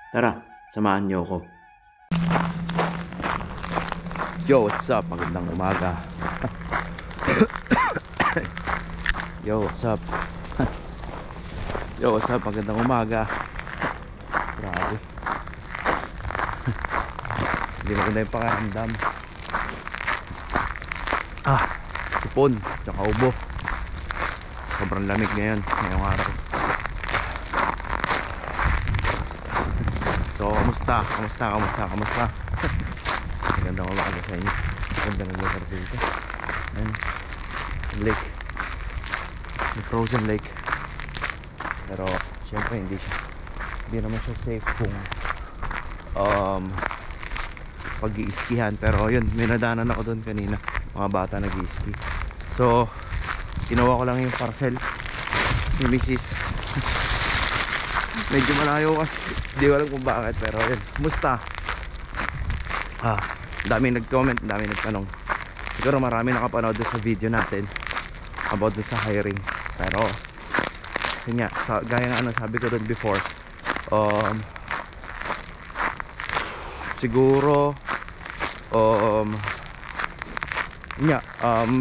Tara, samahan niyo ako. Yo, what's up? Magandang umaga. Yo, what's up? Yo, what's up? Magandang umaga. Grabe. Hindi maganda yung pakiramdam. Sipon, tsaka ubo. Sobrang lamig ngayon, ngayong araw. So, kamusta? Magandang umaga sa inyo. Magandang lugar dito. Ayan, lake. May frozen lake. Pero, syempre hindi naman siya safe kung pag-i-skihan. Pero yun, may nadanan ako doon kanina, mga bata nag-i-ski. So, ginawa ko lang yung parcel ni Mrs. Medyo malayo kasi, hindi ko alam kung bakit. Pero yun, kumusta? Dami nag-comment, dami nagtanong. Siguro marami nakapanood doon sa video natin about doon sa hiring. Pero yun nga, gaya nga sabi ko doon before, siguro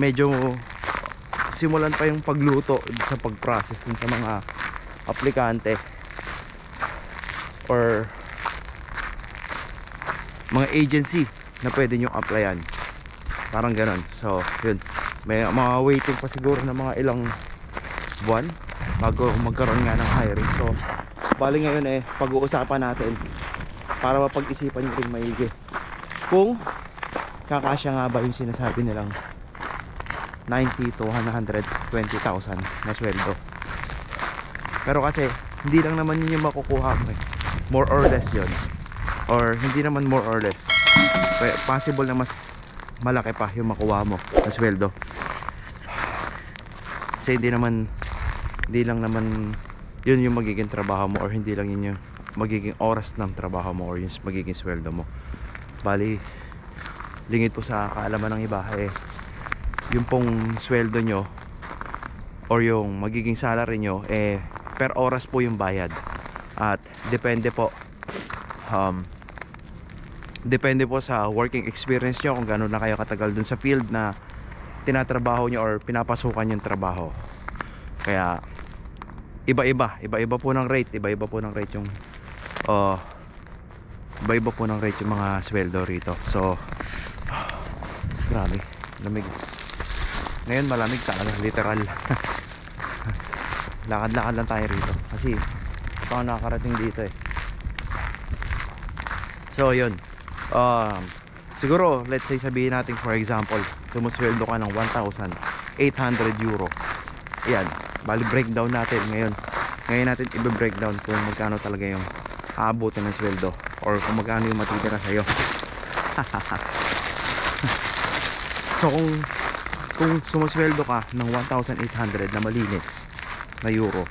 medyo simulan pa yung pagluto sa pag-process dun sa mga aplikante or mga agency na pwede nyo applyan, parang ganon. So yun, may mga waiting pa siguro na mga ilang buwan bago magkaroon nga ng hiring. So bali ngayon pag-uusapan natin para mapag-isipan nyo rin maigi kung kakasya nga ba yung sinasabi nilang 90 to 120,000 na sweldo. Pero kasi hindi lang naman yun yung makukuha mo more or less yun, or hindi naman more or less, possible na mas malaki pa yung makuha mo na sweldo. Kasi hindi lang naman yun yung magiging trabaho mo, or hindi lang yun yung magiging oras ng trabaho mo or yung magiging sweldo mo. Bali, lingid po sa kaalaman ng iba, yung pong sweldo nyo or yung magiging salary nyo, per oras po yung bayad. At depende po sa working experience nyo, kung gano'n na kayo katagal dun sa field na tinatrabaho nyo or pinapasukan yung trabaho. Kaya iba-iba po ng rate, iba-iba po ng rate yung mga sweldo rito. So grabe, lamig. Ngayon malamig talaga, literal. Lakad-lakad lang tayo rito kasi ito ang nakakarating dito So yun, siguro let's say sabihin natin for example, sumusweldo ka ng 1,800 euro. Ayan, bali breakdown natin ngayon natin i-breakdown kung magkano talaga yung aabutin ng sweldo or kung magkano yung matitira sa'yo. So kung sumusweldo ka ng 1,800 na malinis na euro,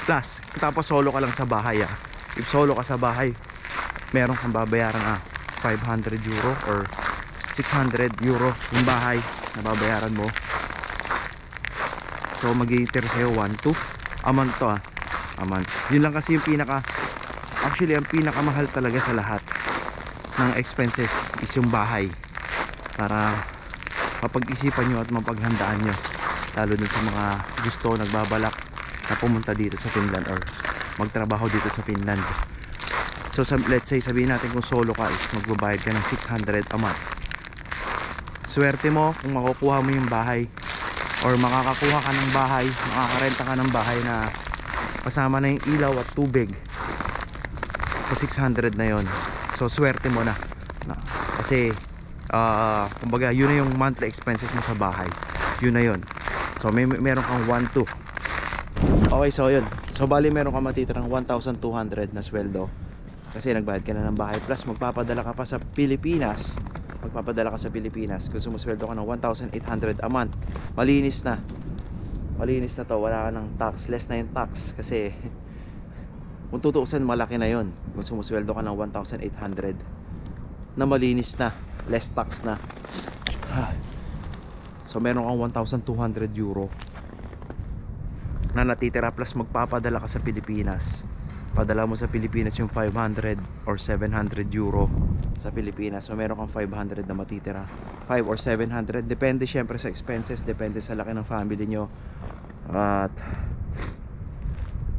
plus tapos solo ka lang sa bahay, if solo ka sa bahay, meron kang babayaran 500 euro or 600 euro yung bahay na babayaran mo. So mag-i-tira sa'yo 1,200 a month to, a month. Yun lang kasi yung ang pinakamahal talaga sa lahat ng expenses is yung bahay, para mapag-isipan nyo at mapaghandaan nyo, lalo dun sa mga nagbabalak na pumunta dito sa Finland or magtrabaho dito sa Finland. So let's say sabihin natin kung solo ka is magbabayad ka ng 600 a month. Swerte mo kung makukuha mo yung bahay or makakakuha ka ng bahay, makakarenta ka ng bahay na kasama na yung ilaw at tubig sa 600 na yon. So swerte mo na kasi kumbaga yun na yung monthly expenses mo sa bahay, yun na yun. So meron kang 1,200. Okay, so yun, so bali meron kang matitirang 1,200 na sweldo kasi nagbayad ka na ng bahay, plus magpapadala ka sa Pilipinas kung sumusweldo ka ng 1,800 a month. Malinis na to, wala ka ng tax, less na yung tax kasi kung tutuusan malaki na yon kung sumusweldo ka ng 1,800 na malinis na, less tax na. So meron kang 1,200 euro na natitira plus magpapadala ka sa Pilipinas. Padala mo sa Pilipinas yung 500 or 700 euro sa Pilipinas. So meron kang 500 na matitira, 5 or 700, depende syempre sa expenses, depende sa laki ng family nyo. At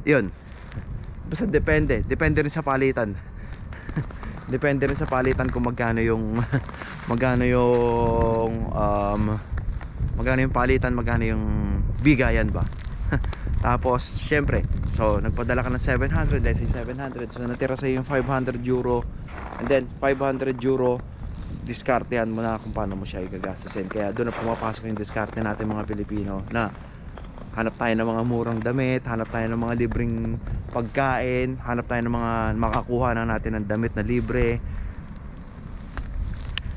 yun, basta depende rin sa palitan. Depende rin sa palitan kung magkano yung magkano yung magkano yung palitan, magkano yung bigayan ba. Tapos syempre, so nagpadala ka ng 700, let's say 700, so natira sa yung 500 euro, and then 500 euro diskartehan mo na kung paano mo siya igagastusin. Kaya doon na pumapasok yung diskarte natin mga Pilipino, na hanap tayo ng mga murang damit, hanap tayo ng mga libreng pagkain, hanap tayo ng mga makakuha na natin ng damit na libre.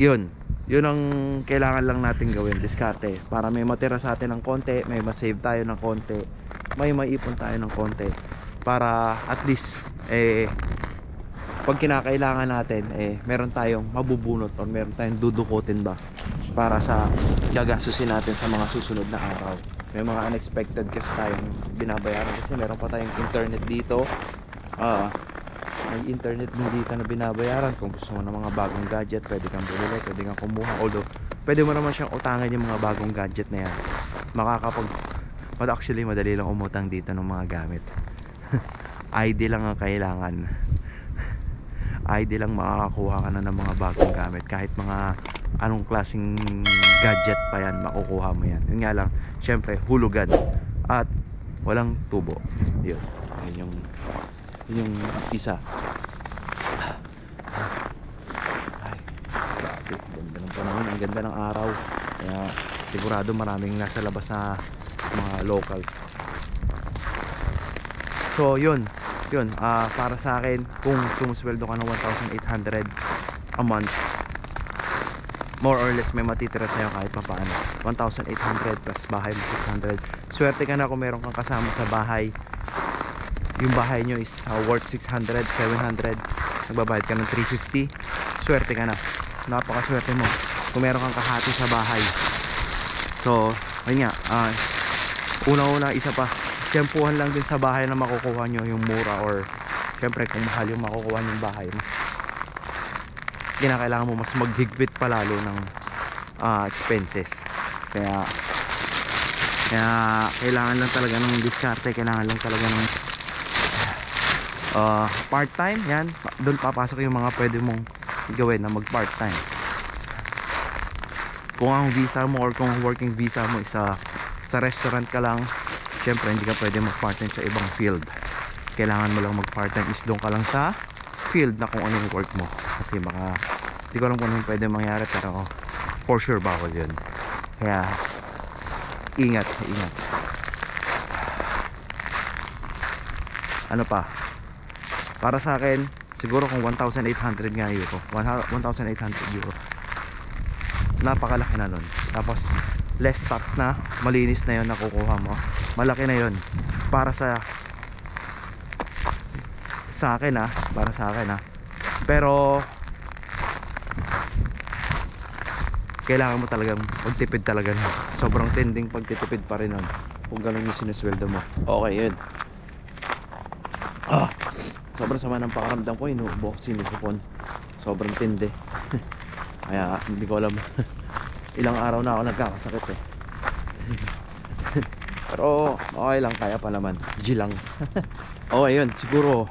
Yun ang kailangan lang natin gawin, diskarte, para may matira sa atin ng konti, may masave tayo ng konti, may maipon tayo ng konti, para at least pag kinakailangan natin meron tayong mabubunot or meron tayong dudukutin ba para sa gagastusin natin sa mga susunod na araw. May mga unexpected kasi tayong binabayaran, kasi meron pa tayong internet dito, may internet din dito na binabayaran. Kung gusto mo ng mga bagong gadget, pwede kang bumili, pwede kang kumuha, although pwede mo naman siyang utangan yung mga bagong gadget na yan. Actually madali lang umutang dito ng mga gamit. ID lang ang kailangan. ID lang, makakakuha ka na ng mga bagong gamit. Kahit mga anong klaseng gadget pa yan, makukuha mo yan. Yun nga lang, syempre hulugan at walang tubo. Yun yung isa. Ay, grabe, ganda ng panahon, ang ganda ng araw. Kaya sigurado maraming nasa labas na mga locals. So yun, para sa akin, kung sumusweldo ka ng 1,800 a month, more or less may matitira sa'yo kahit pa paano. 1,800 plus bahay mo 600. Swerte ka na kung meron kang kasama sa bahay, yung bahay nyo is worth 600, 700, nagbabayad ka ng 350, swerte ka na, napakaswerte mo kung meron kang kahati sa bahay. So ayun nga, una isa pa, tiyempuhan lang din sa bahay na makukuha nyo yung mura, or syempre kung mahal yung makukuha nyo yung bahay, mas kinakailangan mo mas maghigpit palalo ng expenses. Kaya kailangan lang talaga ng diskarte, kailangan lang talaga ng part time. Yan, doon papasok yung mga pwede mong gawin na mag part time. Kung ang visa mo or kung working visa mo isa sa restaurant ka lang, syempre hindi ka pwede mag part time sa ibang field. Kailangan mo lang mag part time is doon ka lang sa field na kung ano yung work mo, kasi baka hindi ko alam kung ano pwede mangyari, pero for sure bawal yun. Kaya ingat. Ano pa, para sa akin siguro kung 1,800 nga euro, 1,800 euro, napakalaki na nun. Tapos less tax na, malinis na yun nakukuha mo, malaki na yun para sa akin para sa akin pero kailangan mo talagang magtipid talaga na. Sobrang tending pagtitipid pa rin nun kung ganun yung sinusweldo mo. Okay, yun. Sobrang sama ng pakaramdam ko, inuubo, sinusupon, sobrang tindi. Kaya hindi ko alam ilang araw na ako nagkakasakit pero okay lang, kaya pa naman, G lang. Okay, yun, siguro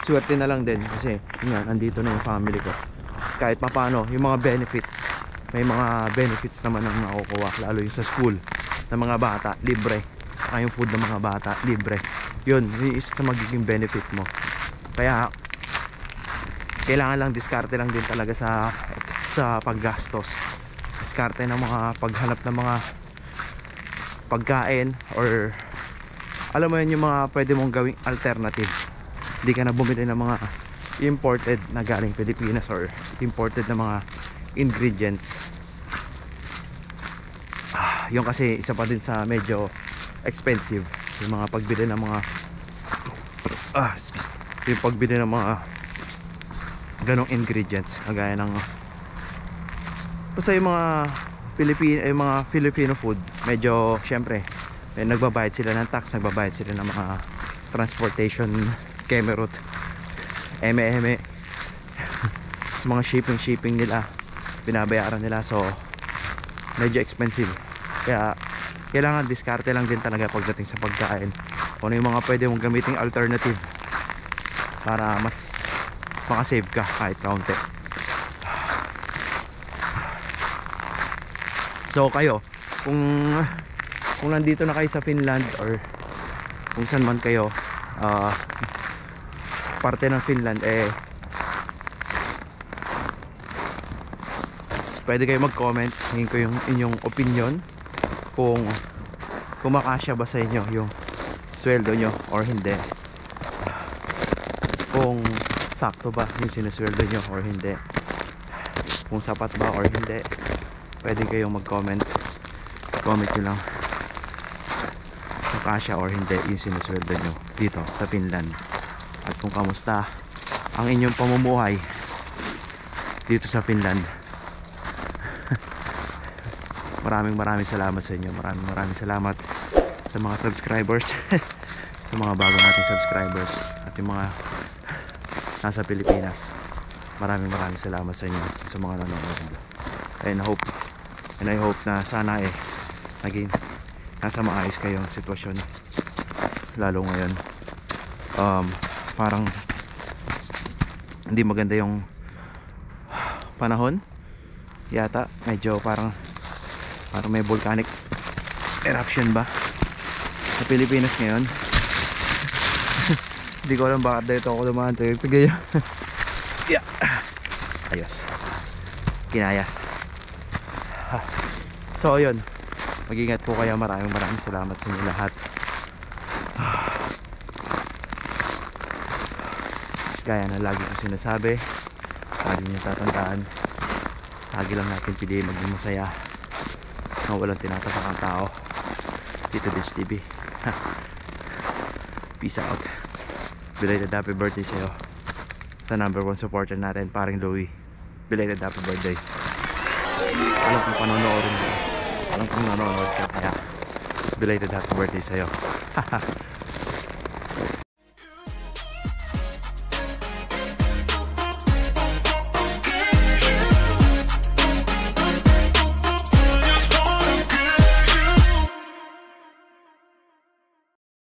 swerte na lang din kasi yun, andito na yung family ko. Kahit papano yung mga benefits, may mga benefits naman ang nakukuha, lalo yung sa school ng mga bata, libre. Yung food ng mga bata, libre. Yun is sa magiging benefit mo. Kaya kailangan lang diskarte lang din talaga sa paggastos. Diskarte ng mga paghanap ng mga pagkain, or alam mo yun, yung mga pwede mong gawing alternative. Hindi ka na bumili ng mga imported na galing Pilipinas or imported na mga ingredients. Yung kasi isa pa din sa medyo expensive, yung mga pagbili ng mga yung pagbili ng mga ganong ingredients, kagaya ng basta yung mga Filipino food, medyo syempre nagbabayad sila ng tax, nagbabayad sila ng mga transportation, kemerut, eme mga shipping nila, binabayaran nila. So medyo expensive, kaya kailangan diskarte lang din talaga pagdating sa pagkain. Kung ano yung mga pwede mong gamiting alternative para mas makasave ka kahit kaunti. So kayo, kung nandito na kayo sa Finland or kung saan man kayo parte ng Finland, pwede kayo mag-comment. Hingin ko yung inyong opinion kung kumakasya ba sa inyo yung sweldo nyo or hindi, kung sakto ba yung sinusweldo nyo or hindi, kung sapat ba or hindi. Pwede kayong mag-comment. Comment nyo lang kung kasya or hindi yung sinusweldo nyo dito sa Finland, at kung kamusta ang inyong pamumuhay dito sa Finland. Maraming salamat sa inyo. Maraming salamat sa mga subscribers sa mga bago nating subscribers at yung mga nasa Pilipinas. Maraming salamat sa inyo, sa mga nanonood. And I hope na sana naging nasa maayos kayong sitwasyon, lalo ngayon. Parang hindi maganda yung panahon yata. Medyo parang may volcanic eruption ba sa Pilipinas ngayon. Hindi ko alam bakit dito ako dumaan. Tigay. Yeah. Ayos, kinaya. So ayun, mag-ingat po kayo. Maraming salamat sa inyo lahat. Gaya na lagi ko sinasabi, lagi nyo tatandaan, lagi lang natin piliin maging masaya na walang tinatapak ang tao. Dito Ditch TV. Peace out. Belated happy birthday sa'yo, sa number 1 supporter natin, paring Louie. Belated happy birthday. Alam kong panonood ka, kaya belated happy birthday sa'yo.